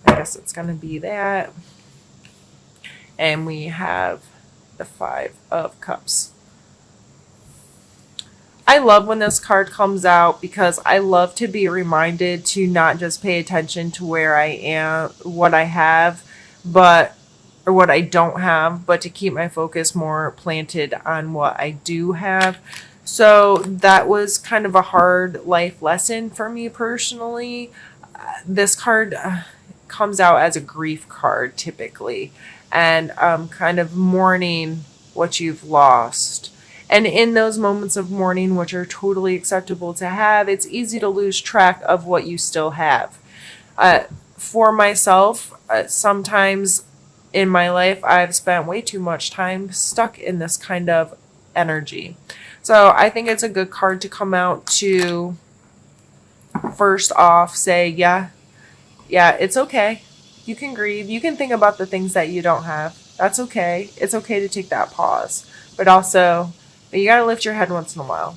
I guess it's going to be that. And we have the Five of Cups. I love when this card comes out because I love to be reminded to not just pay attention to where I am, what I have, but or what I don't have, but to keep my focus more planted on what I do have. So that was kind of a hard life lesson for me personally. This card comes out as a grief card typically, and kind of mourning what you've lost. And in those moments of mourning, which are totally acceptable to have, it's easy to lose track of what you still have. For myself, sometimes in my life, I've spent way too much time stuck in this kind of energy. So I think it's a good card to come out to first off say, yeah, it's okay. You can grieve. You can think about the things that you don't have. That's okay. It's okay to take that pause. But also, you got to lift your head once in a while.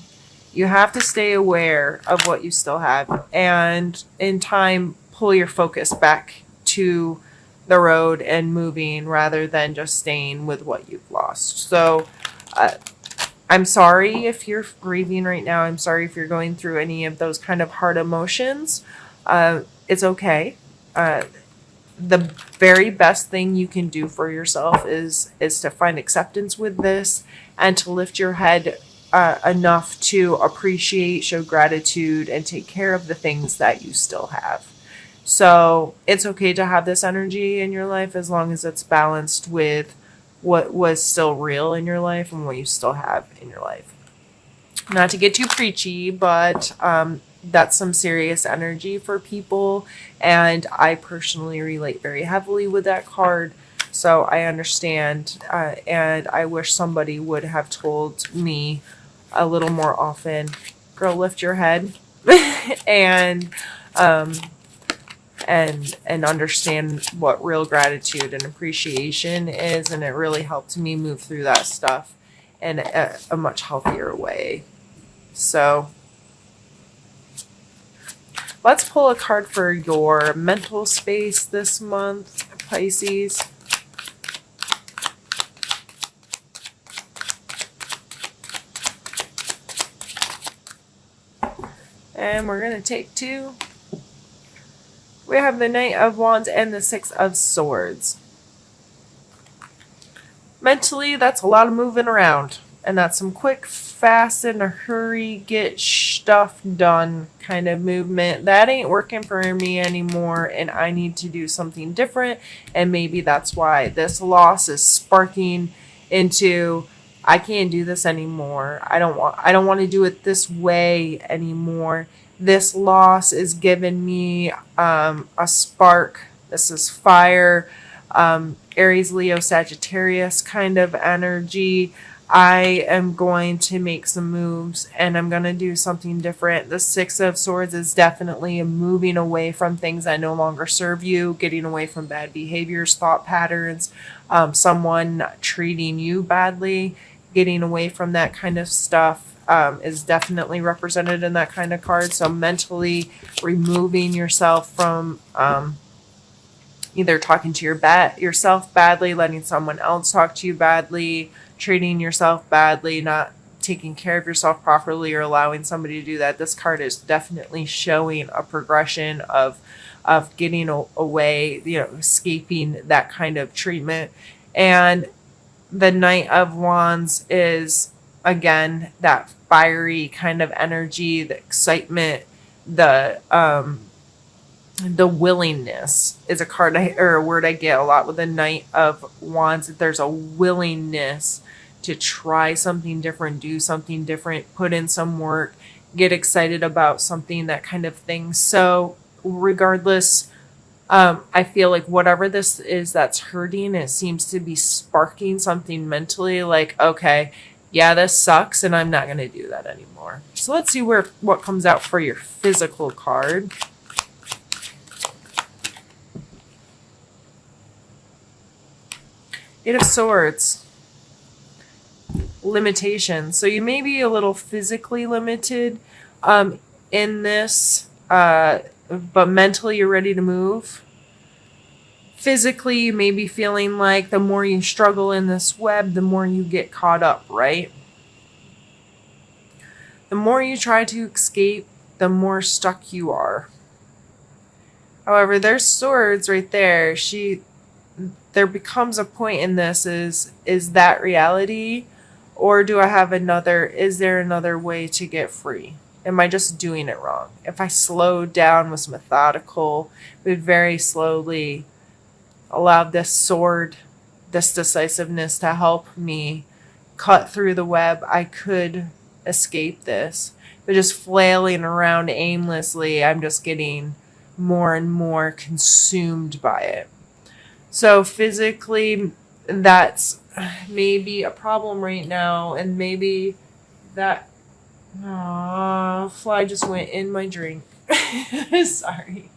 You have to stay aware of what you still have and in time pull your focus back to the road and moving rather than just staying with what you've lost. So, I'm sorry if you're grieving right now. I'm sorry if you're going through any of those kind of hard emotions. It's okay. Uh, the very best thing you can do for yourself is to find acceptance with this and to lift your head enough to appreciate, show gratitude, and take care of the things that you still have. So it's okay to have this energy in your life as long as it's balanced with what was still real in your life and what you still have in your life. Not to get too preachy, but that's some serious energy for people. And I personally relate very heavily with that card. So I understand. And I wish somebody would have told me a little more often, girl, lift your head and, um, and understand what real gratitude and appreciation is. And it really helped me move through that stuff in a much healthier way. So let's pull a card for your mental space this month, Pisces. And we're going to take two. We have the Knight of Wands and the Six of Swords. Mentally, that's a lot of moving around. And that's some quick, fast, in a hurry, get stuff done kind of movement. That ain't working for me anymore, and I need to do something different. And maybe that's why this loss is sparking into, I can't do this anymore. I don't want to do it this way anymore. This loss is giving me a spark. This is fire. Aries, Leo, Sagittarius kind of energy. I am going to make some moves and I'm going to do something different. The Six of Swords is definitely a moving away from things that no longer serve you, getting away from bad behaviors, thought patterns, someone treating you badly, getting away from that kind of stuff. Is definitely represented in that kind of card. So mentally removing yourself from either talking to yourself badly, letting someone else talk to you badly, treating yourself badly, not taking care of yourself properly, or allowing somebody to do that. This card is definitely showing a progression of getting away, escaping that kind of treatment. And the Knight of Wands is again that fiery kind of energy, the excitement, the willingness is a card or a word I get a lot with the Knight of Wands. There's a willingness to try something different, do something different, put in some work, get excited about something, that kind of thing. So regardless, I feel like whatever this is that's hurting, it seems to be sparking something mentally like, okay, yeah, this sucks and I'm not going to do that anymore. So let's see what comes out for your physical card. Eight of Swords. Limitations. So you may be a little physically limited in this, but mentally you're ready to move. Physically, you may be feeling like the more you struggle in this web, the more you get caught up, right? The more you try to escape, the more stuck you are. However, there's swords right there. There becomes a point in this, is that reality? Or do I have is there another way to get free? Am I just doing it wrong? If I slowed down, was methodical, would very slowly allow this sword, this decisiveness to help me cut through the web, I could escape this. But just flailing around aimlessly, I'm just getting more and more consumed by it. So physically, that's maybe a problem right now, and maybe that fly just went in my drink. Sorry.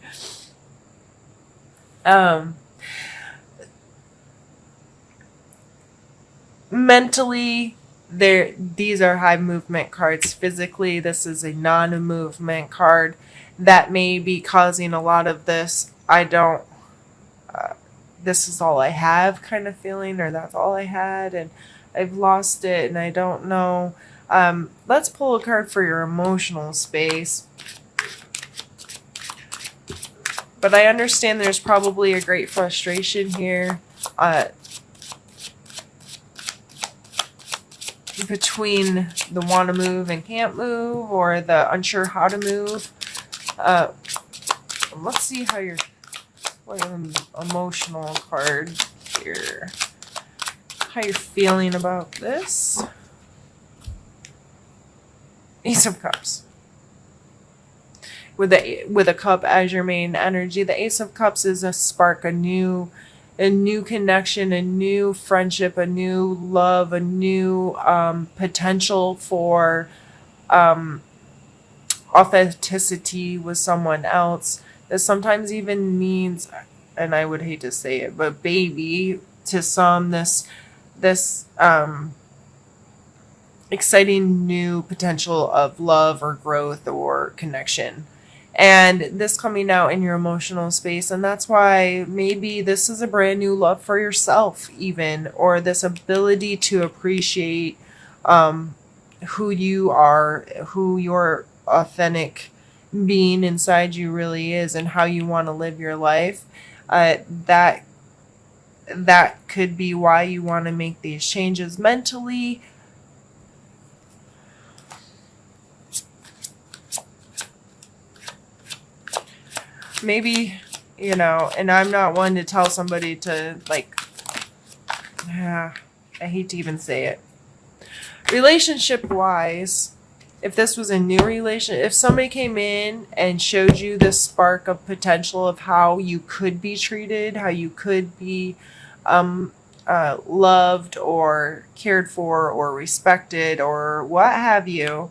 Mentally, these are high movement cards. Physically, this is a non-movement card that may be causing a lot of this. This is all I have kind of feeling, or that's all I had, and I've lost it, and I don't know. Let's pull a card for your emotional space. But I understand there's probably a great frustration here between the want to move and can't move, or the unsure how to move. Let's see how your emotional card here. How you're feeling about this. Ace of Cups. With a cup as your main energy, the Ace of Cups is a spark, a new connection, a new friendship, a new love, a new potential for authenticity with someone else. This sometimes even means, and I would hate to say it, but baby to some, this exciting new potential of love or growth or connection. And this coming out in your emotional space. And that's why maybe this is a brand new love for yourself even, or this ability to appreciate who you are, who your authentic being inside you really is, and how you want to live your life. That could be why you want to make these changes mentally. Maybe, and I'm not one to tell somebody to, I hate to even say it. Relationship-wise, if this was a new relationship, if somebody came in and showed you this spark of potential of how you could be treated, how you could be loved or cared for or respected or what have you,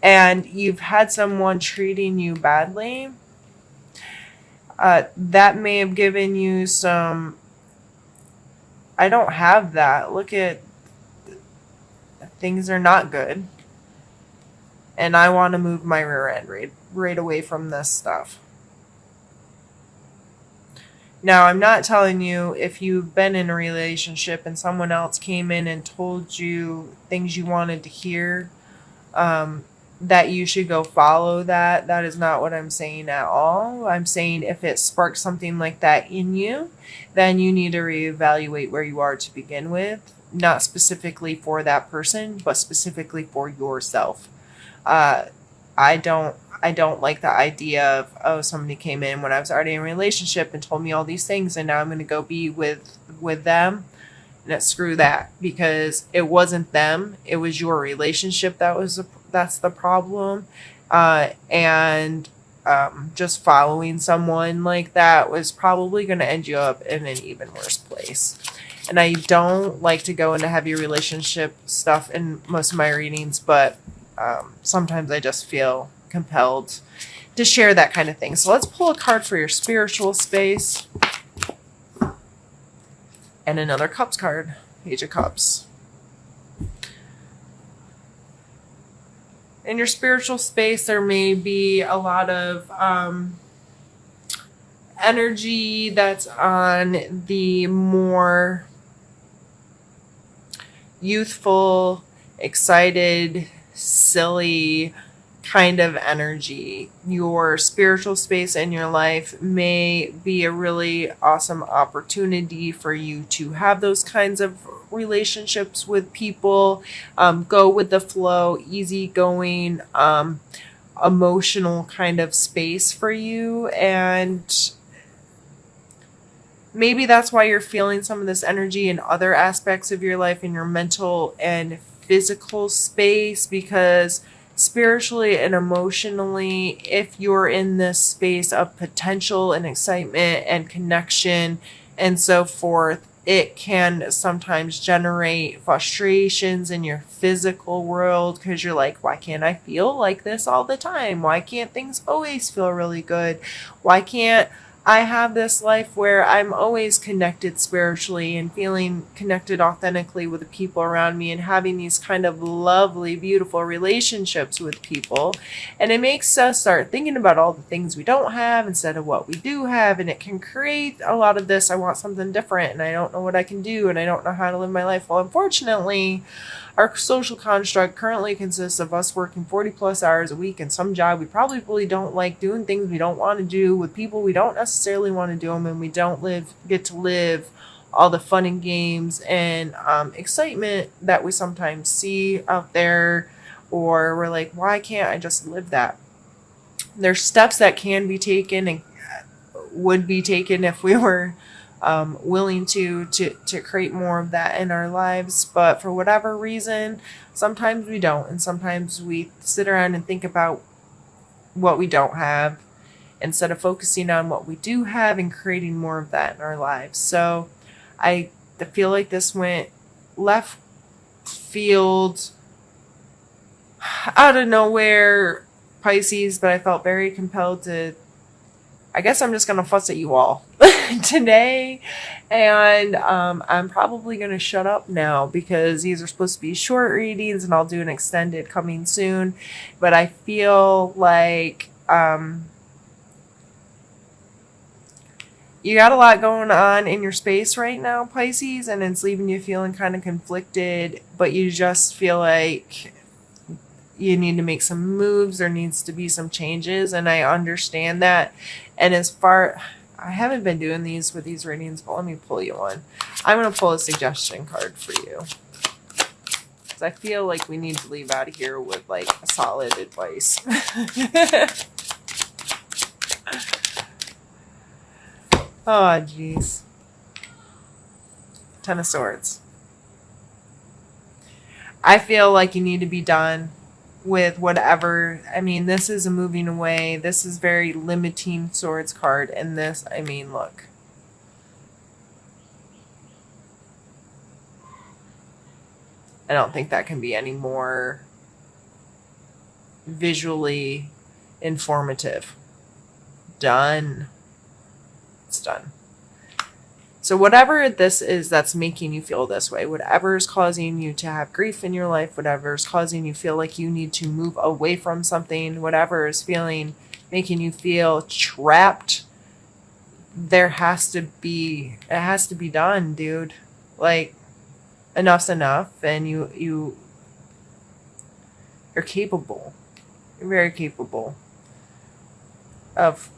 and you've had someone treating you badly, that may have given you some, I don't have that. Look at, things are not good. And I want to move my rear end right away from this stuff. Now, I'm not telling you if you've been in a relationship and someone else came in and told you things you wanted to hear, that you should go follow that. That is not what I'm saying at all. I'm saying if it sparks something like that in you, then you need to reevaluate where you are to begin with. Not specifically for that person, but specifically for yourself. I don't like the idea of, somebody came in when I was already in a relationship and told me all these things, and now I'm going to go be with them. Screw that, because it wasn't them. It was your relationship that's the problem. And just following someone like that was probably going to end you up in an even worse place. And I don't like to go into heavy relationship stuff in most of my readings, but sometimes I just feel compelled to share that kind of thing. So let's pull a card for your spiritual space. And another Cups card. Page of Cups. In your spiritual space, there may be a lot of energy that's on the more youthful, excited, silly kind of energy. Your spiritual space in your life may be a really awesome opportunity for you to have those kinds of relationships with people. Go with the flow, easygoing, emotional kind of space for you. And maybe that's why you're feeling some of this energy in other aspects of your life, in your mental and physical space, because spiritually and emotionally, if you're in this space of potential and excitement and connection and so forth, it can sometimes generate frustrations in your physical world, because you're like, why can't I feel like this all the time? Why can't things always feel really good? Why can't I have this life where I'm always connected spiritually and feeling connected authentically with the people around me and having these kind of lovely, beautiful relationships with people? And it makes us start thinking about all the things we don't have instead of what we do have. And it can create a lot of this, I want something different and I don't know what I can do and I don't know how to live my life. Well, unfortunately, our social construct currently consists of us working 40 plus hours a week in some job we probably don't like, doing things we don't want to do with people we don't necessarily want to do them, and we don't get to live all the fun and games and excitement that we sometimes see out there. Or we're like, why can't I just live that? There's steps that can be taken and would be taken if we were willing to create more of that in our lives. But for whatever reason, sometimes we don't. And sometimes we sit around and think about what we don't have instead of focusing on what we do have and creating more of that in our lives. So I feel like this went left field, out of nowhere, Pisces, but I felt very compelled to, I guess I'm just going to fuss at you all today. And I'm probably going to shut up now, because these are supposed to be short readings and I'll do an extended coming soon. But I feel like you got a lot going on in your space right now, Pisces, and it's leaving you feeling kind of conflicted, but you just feel like you need to make some moves. There needs to be some changes, and I understand that. And I haven't been doing these with these readings, but let me pull you one. I'm going to pull a suggestion card for you, because I feel like we need to leave out of here with like a solid advice. Oh, jeez. Ten of Swords. I feel like you need to be done with whatever. I mean, this is a moving away. This is very limiting Swords card. And this, I mean, look. I don't think that can be any more visually informative. Done. It's done. So whatever this is that's making you feel this way, whatever is causing you to have grief in your life, whatever is causing you feel like you need to move away from something, whatever is making you feel trapped, it has to be done, dude. Like, enough's enough, and you're capable. You're very capable of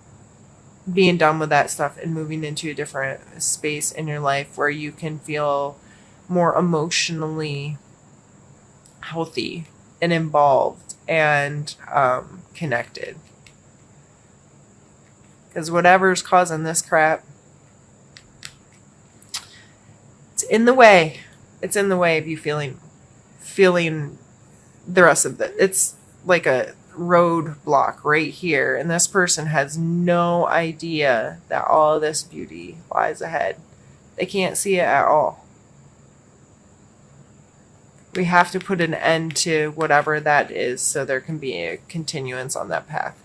being done with that stuff and moving into a different space in your life where you can feel more emotionally healthy and involved and connected. Because whatever's causing this crap, it's in the way. It's in the way of you feeling the rest of it. It's like a roadblock right here, and this person has no idea that all of this beauty lies ahead. They can't see it at all. We have to put an end to whatever that is so there can be a continuance on that path.